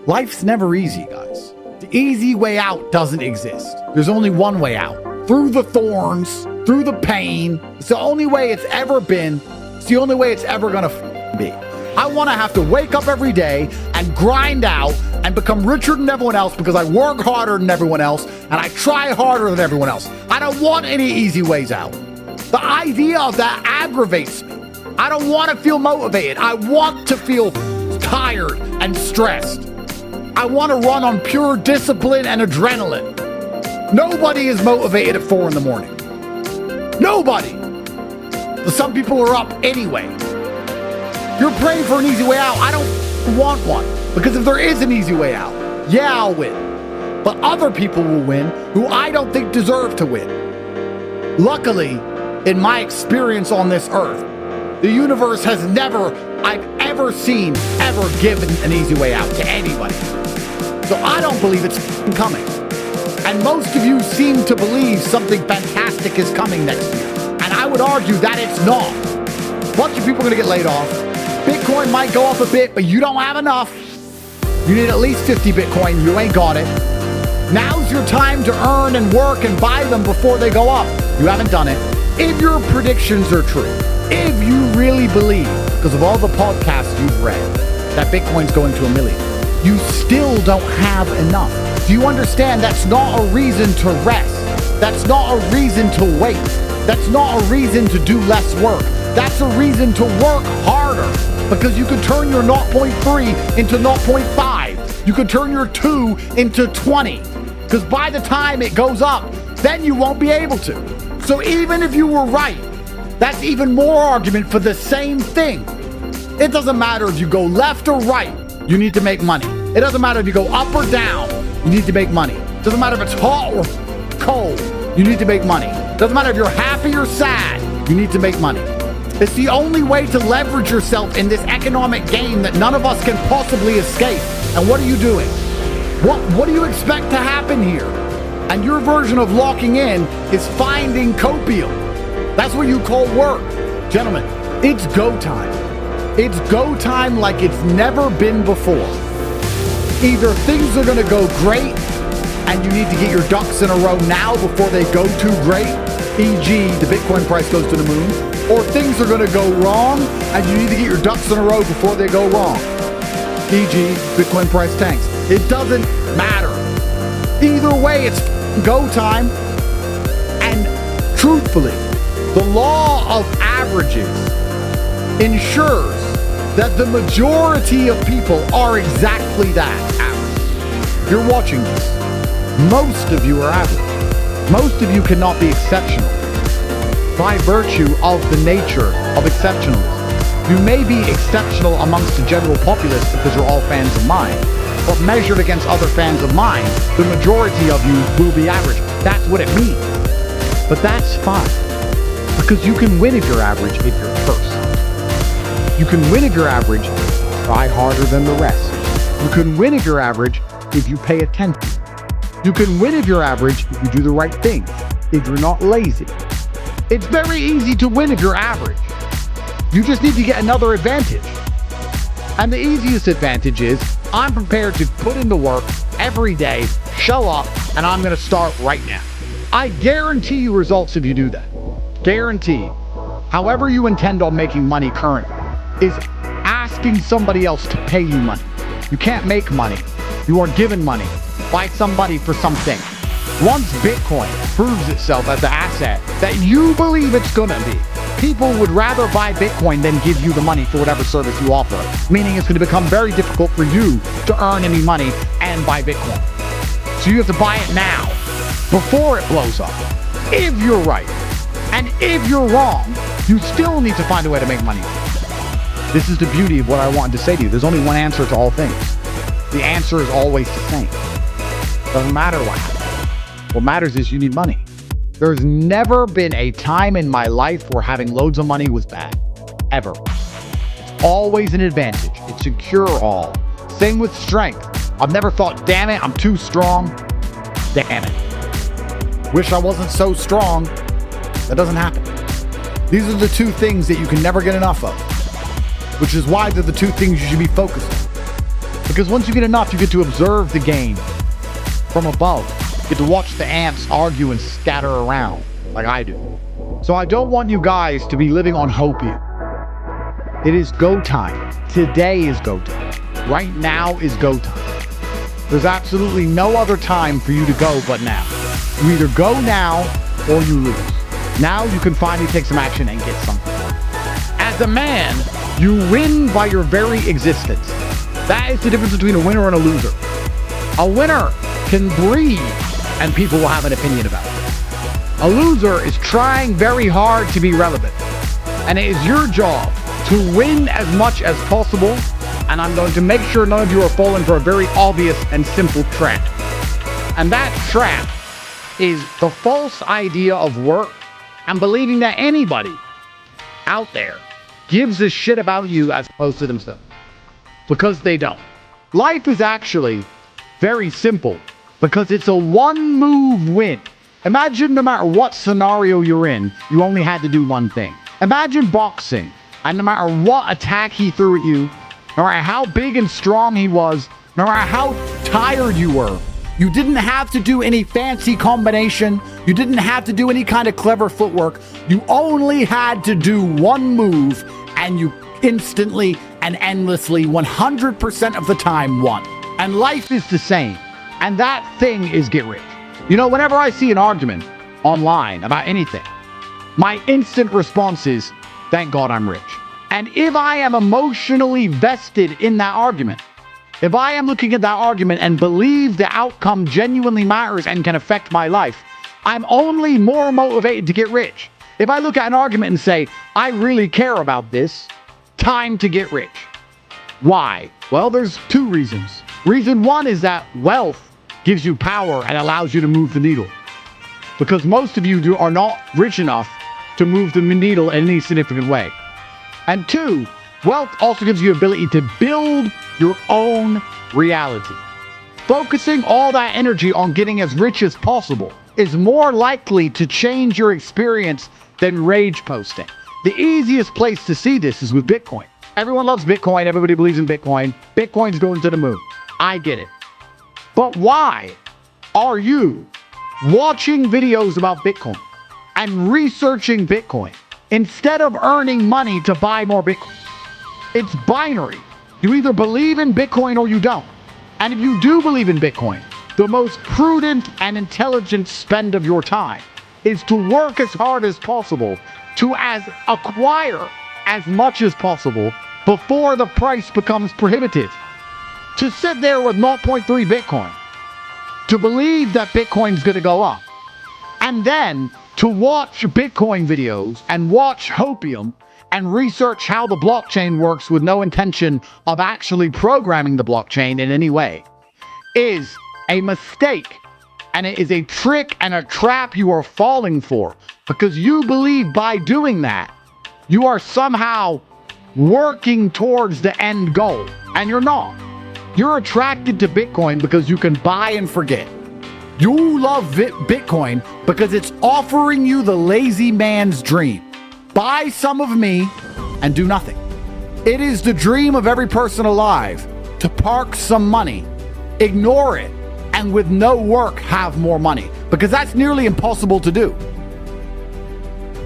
Life's never easy, guys. The easy way out doesn't exist. There's only one way out. Through the thorns, through the pain. It's the only way it's ever been. It's the only way it's ever gonna be. I wanna have to wake up every day and grind out and become richer than everyone else because I work harder than everyone else and I try harder than everyone else. I don't want any easy ways out. The idea of that aggravates me. I don't want to feel motivated. I want to feel tired and stressed. I want to run on pure discipline and adrenaline. Nobody is motivated at 4 a.m. Nobody. But some people are up anyway. You're praying for an easy way out. I don't want one. Because if there is an easy way out, yeah, I'll win. But other people will win who I don't think deserve to win. Luckily, in my experience on this earth, the universe has never, I've ever seen, ever given an easy way out to anybody. So I don't believe it's coming. And most of you seem to believe something fantastic is coming next year. And I would argue that it's not. A bunch of people are gonna get laid off. Bitcoin might go up a bit, but you don't have enough. You need at least 50 Bitcoin, you ain't got it. Now's your time to earn and work and buy them before they go up. You haven't done it. If your predictions are true, if you really believe, because of all the podcasts you've read, that Bitcoin's going to $1 million, you still don't have enough. Do you understand that's not a reason to rest? That's not a reason to wait. That's not a reason to do less work. That's a reason to work harder because you could turn your 0.3 into 0.5. You could turn your 2 into 20 because by the time it goes up, then you won't be able to. So even if you were right, that's even more argument for the same thing. It doesn't matter if you go left or right, you need to make money. It doesn't matter if you go up or down, you need to make money. It doesn't matter if it's hot or cold, you need to make money. It doesn't matter if you're happy or sad, you need to make money. It's the only way to leverage yourself in this economic game that none of us can possibly escape. And what are you doing? What do you expect to happen here? And your version of locking in is finding copium. That's what you call work. Gentlemen, it's go time. It's go time like it's never been before. Either things are gonna go great and you need to get your ducks in a row now before they go too great, e.g. the Bitcoin price goes to the moon, or things are gonna go wrong and you need to get your ducks in a row before they go wrong, e.g. Bitcoin price tanks. It doesn't matter. Either way, it's go time. And truthfully, the law of averages ensures that the majority of people are exactly that, average. You're watching this. Most of you are average. Most of you cannot be exceptional by virtue of the nature of exceptionalism. You may be exceptional amongst the general populace because you're all fans of mine, but measured against other fans of mine, the majority of you will be average. That's what it means. But that's fine. Because you can win if you're average if you're first. You can win if you're average, try harder than the rest. You can win if you're average if you pay attention. You can win if you're average if you do the right things, if you're not lazy. It's very easy to win if you're average. You just need to get another advantage. And the easiest advantage is I'm prepared to put in the work every day, show up, and I'm going to start right now. I guarantee you results if you do that. Guarantee. However you intend on making money currently is asking somebody else to pay you money. You can't make money. You are given money by somebody for something. Once Bitcoin proves itself as the asset that you believe it's going to be, people would rather buy Bitcoin than give you the money for whatever service you offer, meaning it's going to become very difficult for you to earn any money and buy Bitcoin. So you have to buy it now, before it blows up. If you're right, and if you're wrong, you still need to find a way to make money. This is the beauty of what I wanted to say to you. There's only one answer to all things. The answer is always the same. Doesn't matter what happens. What matters is you need money. There's never been a time in my life where having loads of money was bad. Ever. It's always an advantage. It's a cure-all. Same with strength. I've never thought, damn it, I'm too strong. Damn it. Wish I wasn't so strong. That doesn't happen. These are the two things that you can never get enough of, which is why they're the two things you should be focused on. Because once you get enough, you get to observe the game from above. You get to watch the ants argue and scatter around like I do. So I don't want you guys to be living on hopium. It is go time. Today is go time. Right now is go time. There's absolutely no other time for you to go but now. You either go now or you lose. Now you can finally take some action and get something. As a man, you win by your very existence. That is the difference between a winner and a loser. A winner can breathe and people will have an opinion about it. A loser is trying very hard to be relevant. And it is your job to win as much as possible. And I'm going to make sure none of you are falling for a very obvious and simple trap. And that trap is the false idea of work and believing that anybody out there gives a shit about you as opposed to themselves. Because they don't. Life is actually very simple because it's a one-move win. Imagine no matter what scenario you're in, you only had to do one thing. Imagine boxing, and no matter what attack he threw at you, no matter how big and strong he was, no matter how tired you were, you didn't have to do any fancy combination. You didn't have to do any kind of clever footwork. You only had to do one move, and you instantly and endlessly 100% of the time won. And life is the same. And that thing is get rich. You know, whenever I see an argument online about anything, my instant response is, thank God I'm rich. And if I am emotionally vested in that argument, if I am looking at that argument and believe the outcome genuinely matters and can affect my life, I'm only more motivated to get rich. If I look at an argument and say, I really care about this, time to get rich. Why? Well, there's two reasons. Reason one is that wealth gives you power and allows you to move the needle. Because most of you are not rich enough to move the needle in any significant way. And two, wealth also gives you the ability to build your own reality. Focusing all that energy on getting as rich as possible is more likely to change your experience than rage posting. The easiest place to see this is with Bitcoin. Everyone loves Bitcoin. Everybody believes in Bitcoin. Bitcoin's going to the moon. I get it. But why are you watching videos about Bitcoin and researching Bitcoin instead of earning money to buy more Bitcoin? It's binary. You either believe in Bitcoin or you don't. And if you do believe in Bitcoin, the most prudent and intelligent spend of your time is to work as hard as possible to acquire as much as possible before the price becomes prohibitive. To sit there with 0.3 Bitcoin, to believe that Bitcoin's going to go up, and then to watch Bitcoin videos and watch Hopium and research how the blockchain works with no intention of actually programming the blockchain in any way, is a mistake. And it is a trick and a trap you are falling for, because you believe by doing that, you are somehow working towards the end goal. And you're not. You're attracted to Bitcoin because you can buy and forget. You love Bitcoin because it's offering you the lazy man's dream. Buy some of me and do nothing. It is the dream of every person alive to park some money, ignore it, and with no work have more money, because that's nearly impossible to do.